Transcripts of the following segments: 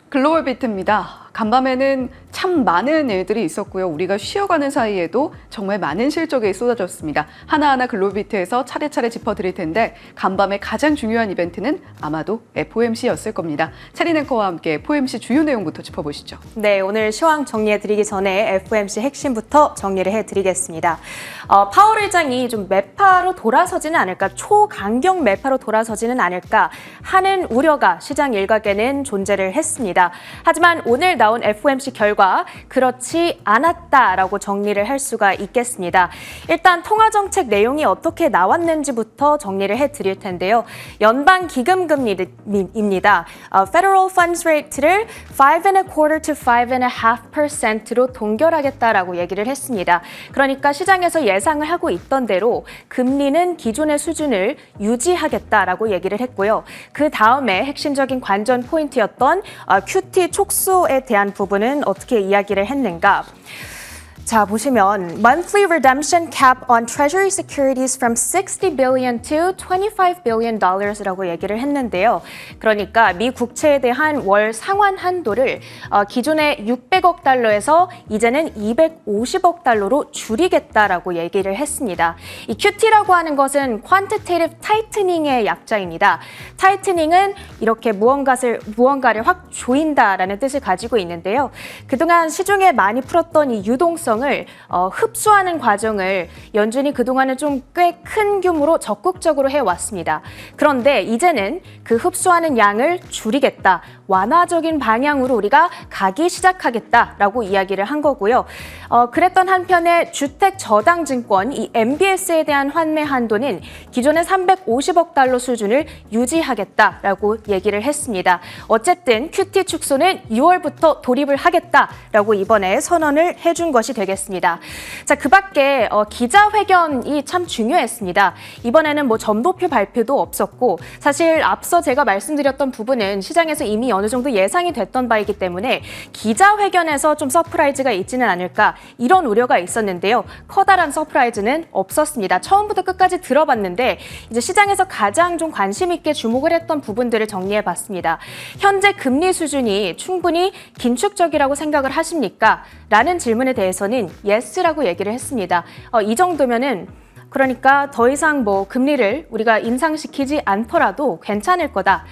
글로벌 비트입니다. 간밤에는 참 많은 일들이 있었고요. 우리가 쉬어가는 사이에도 정말 많은 실적이 쏟아졌습니다. 하나하나 글로벌 비트에서 차례차례 짚어드릴 텐데 간밤의 가장 중요한 이벤트는 아마도 FOMC였을 겁니다. 체린 앵커와 함께 FOMC 주요 내용부터 짚어보시죠. 네, 오늘 시황 정리해드리기 전에 FOMC 핵심부터 정리를 해드리겠습니다. 파월 의장이 좀 매파로 돌아서지는 않을까, 초강경 매파로 돌아서지는 않을까 하는 우려가 시장 일각에는 존재를 했습니다. 하지만 오늘 나온 FOMC 결과 그렇지 않았다라고 정리를 할 수가 있겠습니다. 일단 통화정책 내용이 어떻게 나왔는지부터 정리를 해드릴 텐데요. 연방기금금리입니다. Federal Funds Rate를 5.25% to 5.5%로 동결하겠다라고 얘기를 했습니다. 그러니까 시장에서 예상을 하고 있던 대로 금리는 기존의 수준을 유지하겠다라고 얘기를 했고요. 그 다음에 핵심적인 관전 포인트였던 QT 촉수에 대한 부분은 어떻게 이야기를 했는가? 자, 보시면 monthly redemption cap on treasury securities from $60 billion to $25 billion,라고 얘기를 했는데요. 그러니까 미 국채에 대한 월 상환 한도를 기존의 600억 달러에서 이제는 250억 달러로 줄이겠다라고 얘기를 했습니다. 이 QT라고 하는 것은 quantitative tightening의 약자입니다. tightenings은 이렇게 무언가를 확 조인다라는 뜻을 가지고 있는데요. 그동안 시중에 많이 풀었던 이 유동성을 흡수하는 과정을 연준이 그동안은 좀 꽤 큰 규모로 적극적으로 해왔습니다. 그런데 이제는 그 흡수하는 양을 줄이겠다, 완화적인 방향으로 우리가 가기 시작하겠다라고 이야기를 한 거고요. 그랬던 한편에 주택저당증권, 이 MBS에 대한 환매 한도는 기존의 350억 달러 수준을 유지하겠다라고 얘기를 했습니다. 어쨌든 QT 축소는 6월부터 돌입을 하겠다라고 이번에 선언을 해준 것이 되겠습니다. 자, 그 밖에 기자회견이 참 중요했습니다. 이번에는 뭐 점도표 발표도 없었고, 사실 앞서 제가 말씀드렸던 부분은 시장에서 이미 어느 정도 예상이 됐던 바이기 때문에 기자회견에서 좀 서프라이즈가 있지는 않을까, 이런 우려가 있었는데요. 커다란 서프라이즈는 없었습니다. 처음부터 끝까지 들어봤는데 이제 시장에서 가장 좀 관심 있게 주목을 했던 부분들을 정리해봤습니다. 현재 금리 수준이 충분히 긴축적이라고 생각을 하십니까? 라는 질문에 대해서는 yes라고 얘기를 했습니다. 이 정도면은 그러니까 더 이상 뭐 금리를 우리가 인상시키지 않더라도 괜찮을 거다.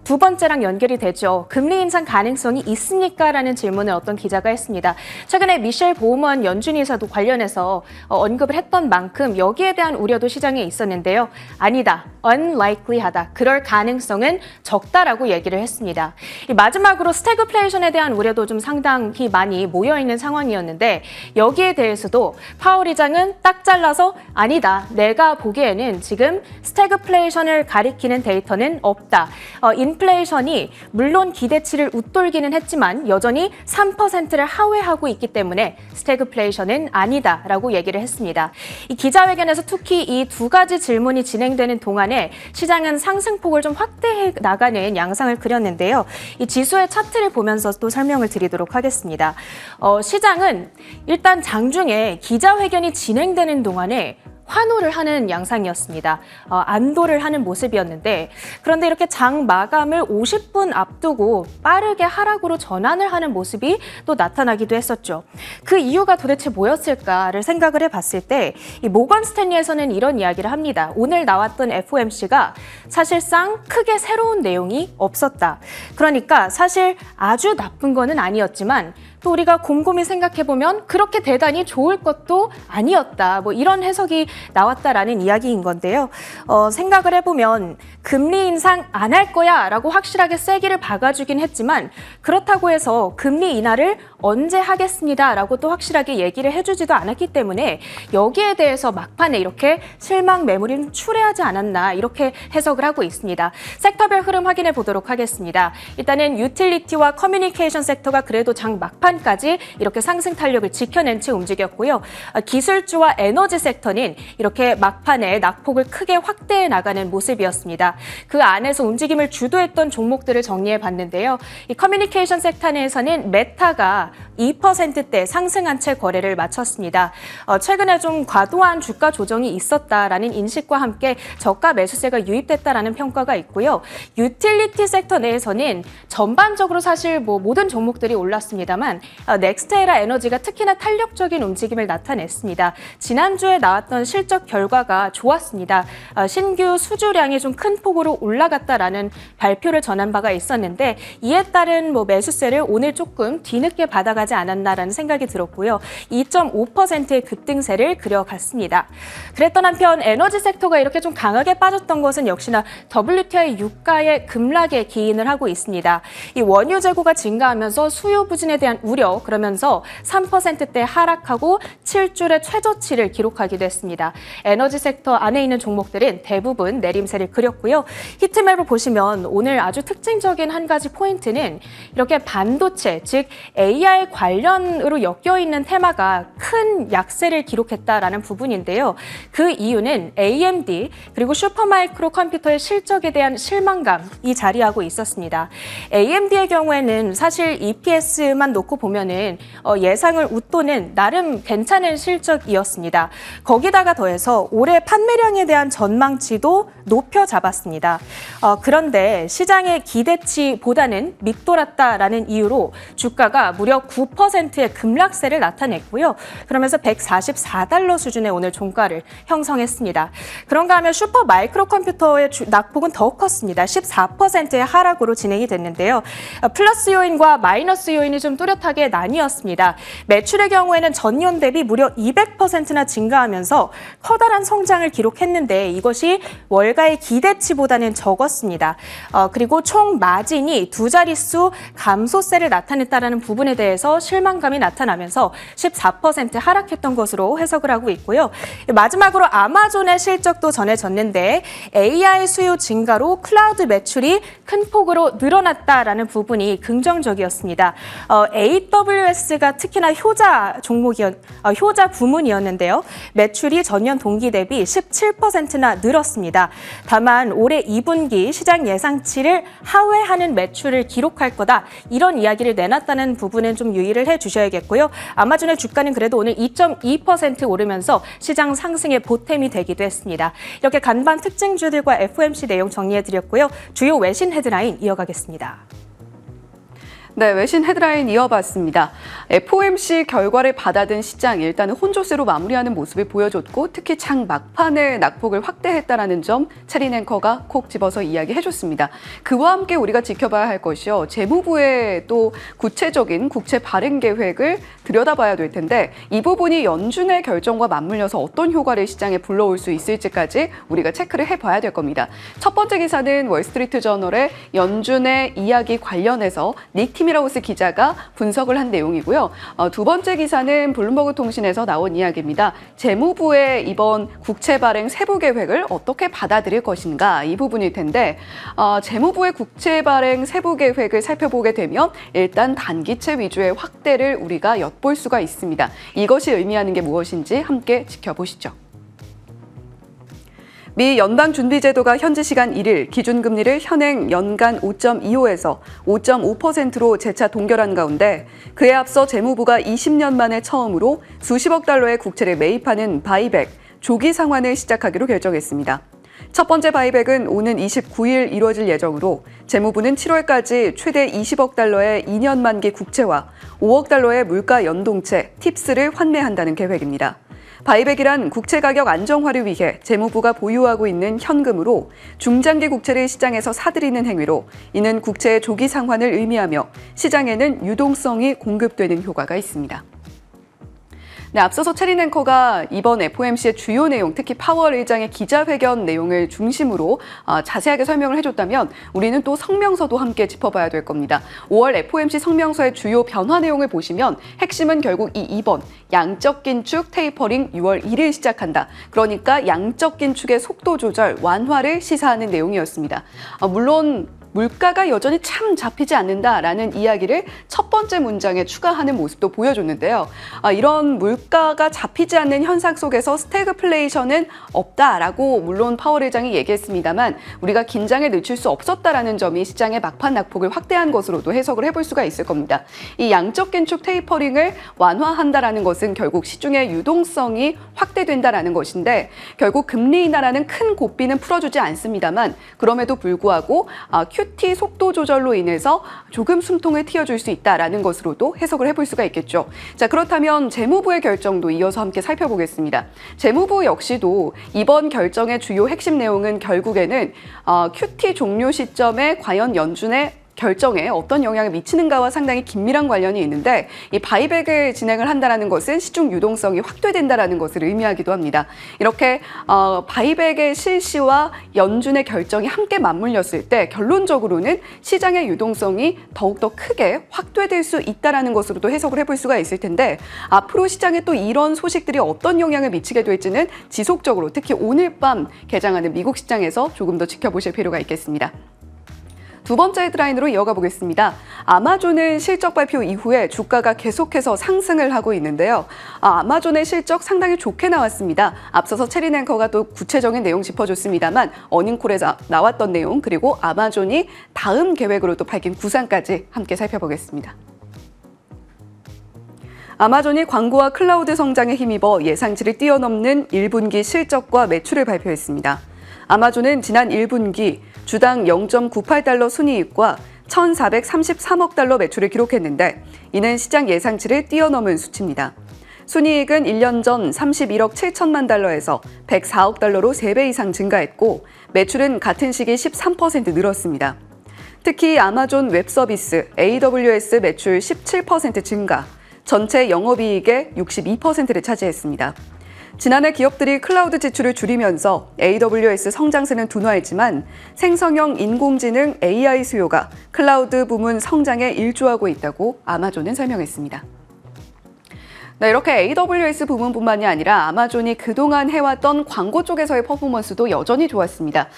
두 번째랑 연결이 되죠. 금리 인상 가능성이 있습니까? 라는 질문을 어떤 기자가 했습니다. 최근에 미셸 보우먼 연준 이사도 관련해서 언급을 했던 만큼 여기에 대한 우려도 시장에 있었는데요. 아니다. unlikely하다. 그럴 가능성은 적다라고 얘기를 했습니다. 마지막으로 스태그플레이션에 대한 우려도 좀 상당히 많이 모여있는 상황이었는데 여기에 대해서도 파월 의장은 딱 잘라서 아니다. 내가 보기에는 지금 스태그플레이션을 가리키는 데이터는 없다. 인플레이션이 물론 기대치를 웃돌기는 했지만 여전히 3%를 하회하고 있기 때문에 스태그플레이션은 아니다라고 얘기를 했습니다. 이 기자회견에서 특히 이 두 가지 질문이 진행되는 동안에 시장은 상승폭을 좀 확대해 나가는 양상을 그렸는데요. 이 지수의 차트를 보면서 또 설명을 드리도록 하겠습니다. 시장은 일단 장중에 기자회견이 진행되는 동안에 환호를 하는 양상이었습니다. 안도를 하는 모습이었는데 그런데 이렇게 장 마감을 50분 앞두고 빠르게 하락으로 전환을 하는 모습이 또 나타나기도 했었죠. 그 이유가 도대체 뭐였을까를 생각을 해봤을 때 이 모건 스탠리에서는 이런 이야기를 합니다. 오늘 나왔던 FOMC가 사실상 크게 새로운 내용이 없었다. 그러니까 사실 아주 나쁜 거는 아니었지만 또 우리가 곰곰이 생각해보면 그렇게 대단히 좋을 것도 아니었다. 뭐 이런 해석이 나왔다라는 이야기인 건데요. 생각을 해보면 금리 인상 안 할 거야 라고 확실하게 세기를 박아주긴 했지만 그렇다고 해서 금리 인하를 언제 하겠습니다 라고 또 확실하게 얘기를 해주지도 않았기 때문에 여기에 대해서 막판에 이렇게 실망 매물이 좀 출회하지 않았나 이렇게 해석을 하고 있습니다. 섹터별 흐름 확인해 보도록 하겠습니다. 일단은 유틸리티와 커뮤니케이션 섹터가 그래도 장 막판 후반까지 이렇게 상승 탄력을 지켜낸 채 움직였고요. 기술주와 에너지 섹터는 이렇게 막판에 낙폭을 크게 확대해 나가는 모습이었습니다. 그 안에서 움직임을 주도했던 종목들을 정리해 봤는데요. 이 커뮤니케이션 섹터 내에서는 메타가 2%대 상승한 채 거래를 마쳤습니다. 최근에 좀 과도한 주가 조정이 있었다라는 인식과 함께 저가 매수세가 유입됐다라는 평가가 있고요. 유틸리티 섹터 내에서는 전반적으로 사실 모든 종목들이 올랐습니다만 넥스테라 에너지가 특히나 탄력적인 움직임을 나타냈습니다. 지난주에 나왔던 실적 결과가 좋았습니다. 신규 수주량이 좀 큰 폭으로 올라갔다라는 발표를 전한 바가 있었는데 이에 따른 매수세를 오늘 조금 뒤늦게 받아가지 않았나라는 생각이 들었고요. 2.5%의 급등세를 그려갔습니다. 그랬던 한편 에너지 섹터가 이렇게 좀 강하게 빠졌던 것은 역시나 WTI 유가의 급락에 기인을 하고 있습니다. 이 원유 재고가 증가하면서 수요 부진에 대한 우려, 그러면서 3%대 하락하고 7주의 최저치를 기록하기도 했습니다. 에너지 섹터 안에 있는 종목들은 대부분 내림세를 그렸고요. 히트맵을 보시면 오늘 아주 특징적인 한 가지 포인트는 이렇게 반도체, 즉 AI 관련으로 엮여있는 테마가 큰 약세를 기록했다라는 부분인데요. 그 이유는 AMD 그리고 슈퍼마이크로 컴퓨터의 실적에 대한 실망감이 자리하고 있었습니다. AMD의 경우에는 사실 EPS만 놓고 보면은 예상을 웃도는 나름 괜찮은 실적이었습니다. 거기다가 더해서 올해 판매량에 대한 전망치도 높여 잡았습니다. 그런데 시장의 기대치보다는 밑돌았다라는 이유로 주가가 무려 9%의 급락세를 나타냈고요. 그러면서 144달러 수준의 오늘 종가를 형성했습니다. 그런가 하면 슈퍼 마이크로 컴퓨터의 낙폭은 더 컸습니다. 14%의 하락으로 진행이 됐는데요. 플러스 요인과 마이너스 요인이 좀 뚜렷하게 나뉘었습니다. 매출의 경우에는 전년 대비 무려 200%나 증가하면서 커다란 성장을 기록했는데 이것이 월가의 기대치보다는 적었습니다. 그리고 총 마진이 두 자릿수 감소세를 나타냈다는 부분에 대해서 실망감이 나타나면서 14% 하락했던 것으로 해석을 하고 있고요. 마지막으로 아마존의 실적도 전해졌는데 AI 수요 증가로 클라우드 매출이 큰 폭으로 늘어났다라는 부분이 긍정적이었습니다. AWS가 특히나 효자 부문이었는데요. 매출이 전년 동기 대비 17%나 늘었습니다. 다만 올해 2분기 시장 예상치를 하회하는 매출을 기록할 거다. 이런 이야기를 내놨다는 부분은 좀 유의를 해주셔야겠고요. 아마존의 주가는 그래도 오늘 2.2% 오르면서 시장 상승의 보탬이 되기도 했습니다. 이렇게 간반 특징주들과 FOMC 내용 정리해드렸고요. 주요 외신 헤드라인 이어가겠습니다. 네, 외신 헤드라인 이어봤습니다. FOMC 결과를 받아든 시장 일단은 혼조세로 마무리하는 모습을 보여줬고 특히 장 막판에 낙폭을 확대했다라는 점 체린 앵커가 콕 집어서 이야기해줬습니다. 그와 함께 우리가 지켜봐야 할 것이요. 재무부의 또 구체적인 국채 발행 계획을 들여다봐야 될 텐데 이 부분이 연준의 결정과 맞물려서 어떤 효과를 시장에 불러올 수 있을지까지 우리가 체크를 해봐야 될 겁니다. 첫 번째 기사는 월스트리트 저널의 연준의 이야기 관련해서 닉 티밀하우스 기자가 분석을 한 내용이고요. 두 번째 기사는 블룸버그 통신에서 나온 이야기입니다. 재무부의 이번 국채 발행 세부 계획을 어떻게 받아들일 것인가 이 부분일 텐데 재무부의 국채 발행 세부 계획을 살펴보게 되면 일단 단기채 위주의 확대를 우리가 엿볼 수가 있습니다. 이것이 의미하는 게 무엇인지 함께 지켜보시죠. 미 연방준비제도가 현지 시간 1일 기준금리를 현행 연간 5.25에서 5.5%로 재차 동결한 가운데 그에 앞서 재무부가 20년 만에 처음으로 수십억 달러의 국채를 매입하는 바이백, 조기 상환을 시작하기로 결정했습니다. 첫 번째 바이백은 오는 29일 이루어질 예정으로 재무부는 7월까지 최대 20억 달러의 2년 만기 국채와 5억 달러의 물가 연동채, 팁스를 환매한다는 계획입니다. 바이백이란 국채 가격 안정화를 위해 재무부가 보유하고 있는 현금으로 중장기 국채를 시장에서 사들이는 행위로 이는 국채의 조기 상환을 의미하며 시장에는 유동성이 공급되는 효과가 있습니다. 네, 앞서서 체린 앵커가 이번 FOMC의 주요 내용, 특히 파월 의장의 기자회견 내용을 중심으로 자세하게 설명을 해줬다면 우리는 또 성명서도 함께 짚어봐야 될 겁니다. 5월 FOMC 성명서의 주요 변화 내용을 보시면 핵심은 결국 이 2번, 양적 긴축 테이퍼링 6월 1일 시작한다. 그러니까 양적 긴축의 속도 조절, 완화를 시사하는 내용이었습니다. 물론 물가가 여전히 참 잡히지 않는다라는 이야기를 첫 번째 문장에 추가하는 모습도 보여줬는데요. 이런 물가가 잡히지 않는 현상 속에서 스태그플레이션은 없다라고 물론 파월 의장이 얘기했습니다만 우리가 긴장에 늦출 수 없었다라는 점이 시장의 막판 낙폭을 확대한 것으로도 해석을 해볼 수가 있을 겁니다. 이 양적 긴축 테이퍼링을 완화한다라는 것은 결국 시중의 유동성이 확대된다라는 것인데 결국 금리 인하라는 큰 고삐는 풀어주지 않습니다만 그럼에도 불구하고 QT 속도 조절로 인해서 조금 숨통을 틔워줄 수 있다라는 것으로도 해석을 해볼 수가 있겠죠. 자, 그렇다면 재무부의 결정도 이어서 함께 살펴보겠습니다. 재무부 역시도 이번 결정의 주요 핵심 내용은 결국에는 QT 종료 시점에 과연 연준의 결정에 어떤 영향을 미치는가와 상당히 긴밀한 관련이 있는데 이 바이백을 진행을 한다는 것은 시중 유동성이 확대된다는 것을 의미하기도 합니다. 이렇게 바이백의 실시와 연준의 결정이 함께 맞물렸을 때 결론적으로는 시장의 유동성이 더욱더 크게 확대될 수 있다는 것으로도 해석을 해볼 수가 있을 텐데 앞으로 시장에 또 이런 소식들이 어떤 영향을 미치게 될지는 지속적으로 특히 오늘 밤 개장하는 미국 시장에서 조금 더 지켜보실 필요가 있겠습니다. 두 번째 헤드라인으로 이어가 보겠습니다. 아마존은 실적 발표 이후에 주가가 계속해서 상승을 하고 있는데요. 아마존의 실적 상당히 좋게 나왔습니다. 앞서서 체린 앵커가 또 구체적인 내용 짚어줬습니다만 어닝콜에 나왔던 내용 그리고 아마존이 다음 계획으로 또 밝힌 구상까지 함께 살펴보겠습니다. 아마존이 광고와 클라우드 성장에 힘입어 예상치를 뛰어넘는 1분기 실적과 매출을 발표했습니다. 아마존은 지난 1분기 주당 0.98달러 순이익과 1,433억 달러 매출을 기록했는데 이는 시장 예상치를 뛰어넘은 수치입니다. 순이익은 1년 전 31억 7천만 달러에서 104억 달러로 3배 이상 증가했고 매출은 같은 시기 13% 늘었습니다. 특히 아마존 웹 서비스 AWS 매출 17% 증가, 전체 영업이익의 62%를 차지했습니다. 지난해 기업들이 클라우드 지출을 줄이면서 AWS 성장세는 둔화했지만 생성형 인공지능 AI 수요가 클라우드 부문 성장에 일조하고 있다고 아마존은 설명했습니다. 네, 이렇게 AWS 부문뿐만이 아니라 아마존이 그동안 해왔던 광고 쪽에서의 퍼포먼스도 여전히 좋았습니다.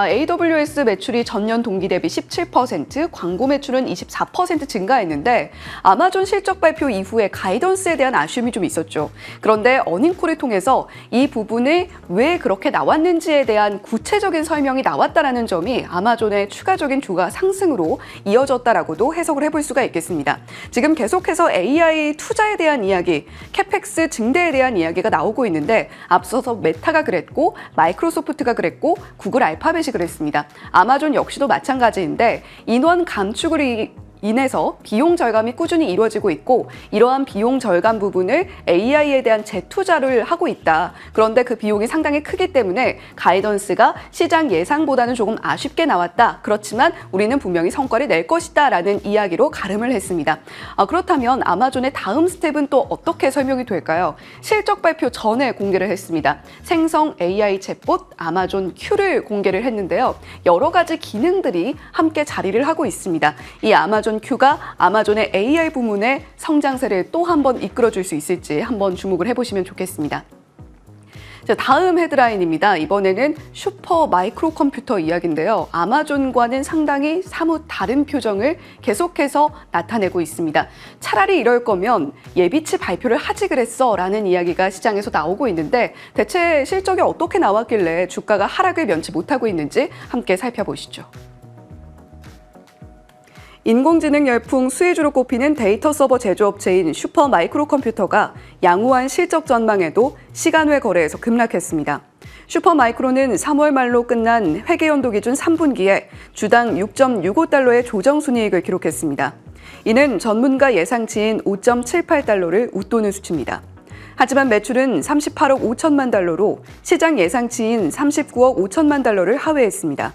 AWS 매출이 전년 동기 대비 17%, 광고 매출은 24% 증가했는데 아마존 실적 발표 이후에 가이던스에 대한 아쉬움이 좀 있었죠. 그런데 어닝콜을 통해서 이 부분이 왜 그렇게 나왔는지에 대한 구체적인 설명이 나왔다는 점이 아마존의 추가적인 주가 상승으로 이어졌다라고도 해석을 해볼 수가 있겠습니다. 지금 계속해서 AI 투자에 대한 이야기, 캐펙스 증대에 대한 이야기가 나오고 있는데 앞서서 메타가 그랬고 마이크로소프트가 그랬고 구글 알파벳이 그랬습니다. 아마존 역시도 마찬가지인데 인원 감축을 인해서 비용 절감이 꾸준히 이루어지고 있고 이러한 비용 절감 부분을 AI에 대한 재투자를 하고 있다. 그런데 그 비용이 상당히 크기 때문에 가이던스가 시장 예상보다는 조금 아쉽게 나왔다. 그렇지만 우리는 분명히 성과를 낼 것이다 라는 이야기로 가름을 했습니다. 그렇다면 아마존의 다음 스텝은 또 어떻게 설명이 될까요? 실적 발표 전에 공개를 했습니다. 생성 AI 챗봇 아마존 Q를 공개를 했는데요. 여러 가지 기능들이 함께 자리를 하고 있습니다. 이 아마존 Q가 아마존의 AI 부문의 성장세를 또 한 번 이끌어줄 수 있을지 한번 주목을 해보시면 좋겠습니다. 자, 다음 헤드라인입니다. 이번에는 슈퍼 마이크로 컴퓨터 이야기인데요. 아마존과는 상당히 사뭇 다른 표정을 계속해서 나타내고 있습니다. 차라리 이럴 거면 예비치 발표를 하지 그랬어 라는 이야기가 시장에서 나오고 있는데 대체 실적이 어떻게 나왔길래 주가가 하락을 면치 못하고 있는지 함께 살펴보시죠. 인공지능 열풍 수혜주로 꼽히는 데이터 서버 제조업체인 슈퍼 마이크로 컴퓨터가 양호한 실적 전망에도 시간외 거래에서 급락했습니다. 슈퍼 마이크로는 3월 말로 끝난 회계연도 기준 3분기에 주당 6.65달러의 조정 순이익을 기록했습니다. 이는 전문가 예상치인 5.78달러를 웃도는 수치입니다. 하지만 매출은 38억 5천만 달러로 시장 예상치인 39억 5천만 달러를 하회했습니다.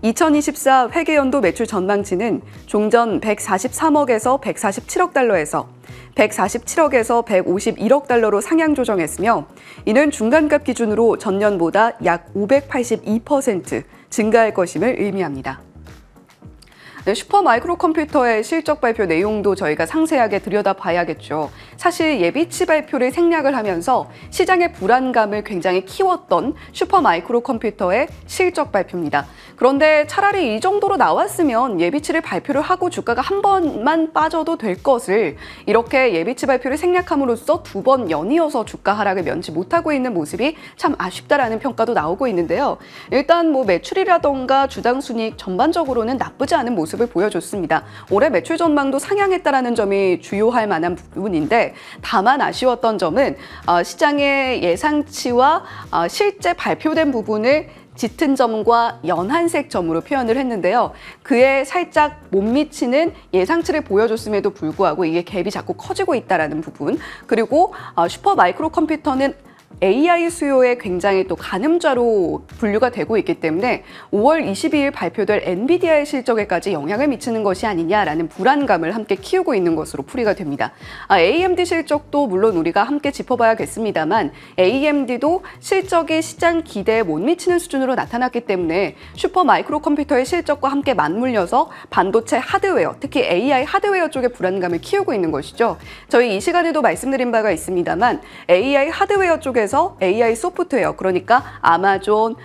2024 회계연도 매출 전망치는 종전 143억에서 147억 달러에서 147억에서 151억 달러로 상향 조정했으며 이는 중간값 기준으로 전년보다 약 582% 증가할 것임을 의미합니다. 네, 슈퍼 마이크로 컴퓨터의 실적 발표 내용도 저희가 상세하게 들여다봐야겠죠. 사실 예비치 발표를 생략을 하면서 시장의 불안감을 굉장히 키웠던 슈퍼 마이크로 컴퓨터의 실적 발표입니다. 그런데 차라리 이 정도로 나왔으면 예비치를 발표를 하고 주가가 한 번만 빠져도 될 것을 이렇게 예비치 발표를 생략함으로써 두 번 연이어서 주가 하락을 면치 못하고 있는 모습이 참 아쉽다라는 평가도 나오고 있는데요. 일단 뭐 매출이라던가 주당 순이익 전반적으로는 나쁘지 않은 모습을 보여줬습니다. 올해 매출 전망도 상향했다라는 점이 주요할 만한 부분인데 다만 아쉬웠던 점은 시장의 예상치와 실제 발표된 부분을 짙은 점과 연한색 점으로 표현을 했는데요. 그에 살짝 못 미치는 예상치를 보여줬음에도 불구하고 이게 갭이 자꾸 커지고 있다는 부분, 그리고 슈퍼 마이크로 컴퓨터는 AI 수요에 굉장히 또 가늠자로 분류가 되고 있기 때문에 5월 22일 발표될 엔비디아의 실적에까지 영향을 미치는 것이 아니냐라는 불안감을 함께 키우고 있는 것으로 풀이가 됩니다. AMD 실적도 물론 우리가 함께 짚어봐야겠습니다만 AMD도 실적이 시장 기대에 못 미치는 수준으로 나타났기 때문에 슈퍼 마이크로 컴퓨터의 실적과 함께 맞물려서 반도체 하드웨어, 특히 AI 하드웨어 쪽에 불안감을 키우고 있는 것이죠. 저희 이 시간에도 말씀드린 바가 있습니다만 AI 하드웨어 쪽에서 AI 소프트웨어, 그러니까 아마존,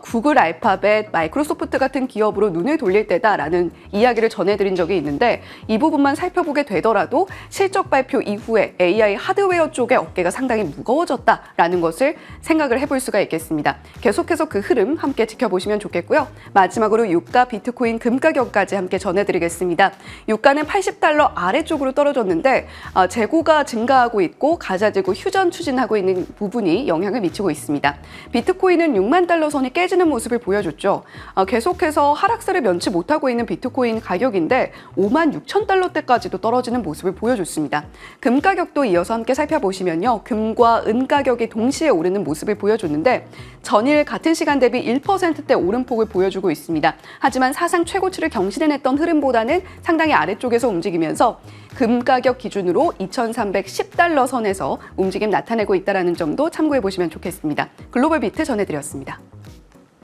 구글 알파벳, 마이크로소프트 같은 기업으로 눈을 돌릴 때다라는 이야기를 전해드린 적이 있는데 이 부분만 살펴보게 되더라도 실적 발표 이후에 AI 하드웨어 쪽의 어깨가 상당히 무거워졌다라는 것을 생각을 해볼 수가 있겠습니다. 계속해서 그 흐름 함께 지켜보시면 좋겠고요. 마지막으로 유가, 비트코인, 금 가격까지 함께 전해드리겠습니다. 유가는 $80 아래쪽으로 떨어졌는데 재고가 증가하고 있고 가자지구 휴전 추진하고 있는 부분이 영향을 미치고 있습니다. 비트코인은 $60,000 선이 깨지는 모습을 보여줬죠. 계속해서 하락세를 면치 못하고 있는 비트코인 가격인데 $56,000대까지도 떨어지는 모습을 보여줬습니다. 금 가격도 이어서 함께 살펴보시면요. 금과 은 가격이 동시에 오르는 모습을 보여줬는데 전일 같은 시간 대비 1%대 오름폭을 보여주고 있습니다. 하지만 사상 최고치를 경신해냈던 흐름보다는 상당히 아래쪽에서 움직이면서 금 가격 기준으로 $2,310 선에서 움직임 나타내고 있다는 점도 참고해 보시면 좋겠습니다. 글로벌 비트 전해드렸습니다.